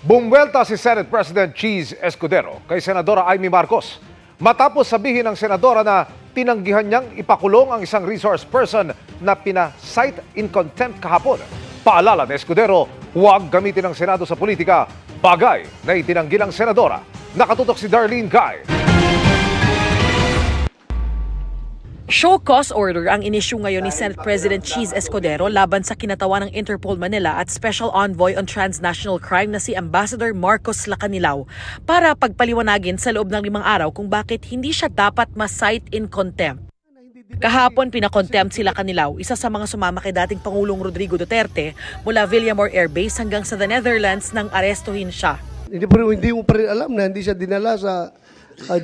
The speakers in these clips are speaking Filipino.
Bumwelta si Senate President Cheese Escudero kay Senadora Amy Marcos matapos sabihin ng senadora na tinanggihan niyang ipakulong ang isang resource person na pina-cite in contempt kahapon. Paalala ni Escudero, huwag gamitin ng Senado sa politika, bagay na itinanggi ng senadora. Nakatutok si Darlene Guy. Show cause order ang inisyu ngayon ni Senate President Cheese Escudero laban sa kinatawan ng Interpol Manila at Special Envoy on Transnational Crime na si Ambassador Marcos Lacanilaw para pagpaliwanagin sa loob ng 5 araw kung bakit hindi siya dapat ma-cite in contempt. Kahapon pinakontempt si Lacanilaw, isa sa mga sumama kay dating Pangulong Rodrigo Duterte mula Villamor Air Base hanggang sa the Netherlands nang arestuhin siya. Hindi mo pa rin alam na hindi siya dinala sa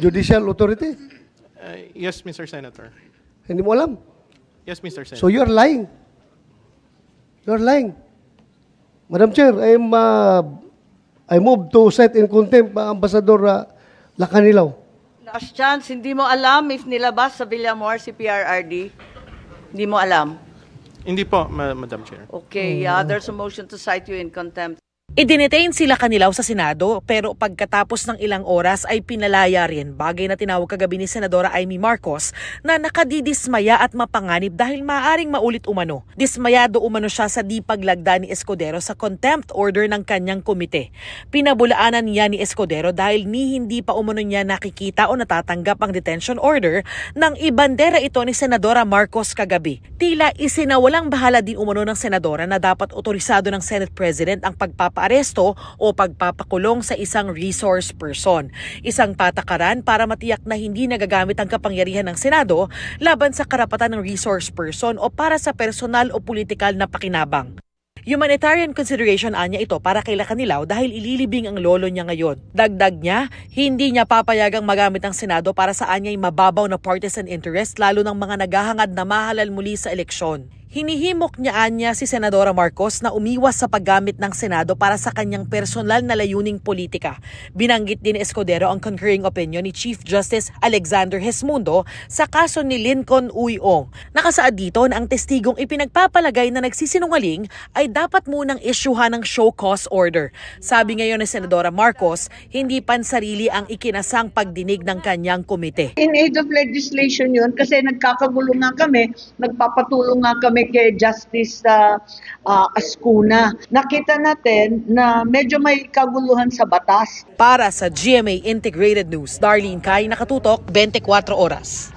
judicial authority? Yes, Mr. Senator. Hindi mo alam? Yes, Mr. Senator. So you're lying. You're lying. Madam Chair, I move to cite in contempt Ambassador Lacanilaw. Last chance, hindi mo alam if nilabas sa Villamor si PRRD? Hindi mo alam? Hindi po, Madam Chair. Okay, there's a motion to cite you in contempt. Idinetain sila Lacanilaw sa Senado pero pagkatapos ng ilang oras ay pinalaya rin, bagay na tinawag kagabi ni Senadora Amy Marcos na nakadidismaya at mapanganib dahil maaaring maulit umano. Dismayado umano siya sa di paglagda ni Escudero sa contempt order ng kanyang komite. Pinabulaanan niya ni Escudero dahil hindi pa umano niya nakikita o natatanggap ang detention order ng ibandera ito ni Senadora Marcos kagabi. Tila isinawalang bahala din umano ng Senadora na dapat otorisado ng Senate President ang pagpapaaresto o pagpapakulong sa isang resource person. Isang patakaran para matiyak na hindi nagagamit ang kapangyarihan ng Senado laban sa karapatan ng resource person o para sa personal o politikal na pakinabang. Humanitarian consideration anya ito para kay Lacanilaw dahil ililibing ang lolo niya ngayon. Dagdag niya, hindi niya papayagang magamit ang Senado para sa anya'y mababaw na partisan interest lalo ng mga naghahangad na mahalal muli sa eleksyon. Hinihimok niya anya si Senadora Marcos na umiwas sa paggamit ng Senado para sa kanyang personal na layuning politika. Binanggit din ni Escudero ang concurring opinion ni Chief Justice Alexander Gesmundo sa kaso ni Lincoln Uy-ong. Nakasaad dito na ang testigong ipinagpapalagay na nagsisinungaling ay dapat munang isyuhan ng show cause order. Sabi ngayon ni Senadora Marcos, hindi pansarili ang ikinasang pagdinig ng kanyang komite. In aid of legislation yun kasi nagkakagulo nga kami, nagpapatulong nga kami kay Justice Ascuna. Nakita natin na medyo may kaguluhan sa batas. Para sa GMA Integrated News, Darlene Guy, nakatutok 24 oras.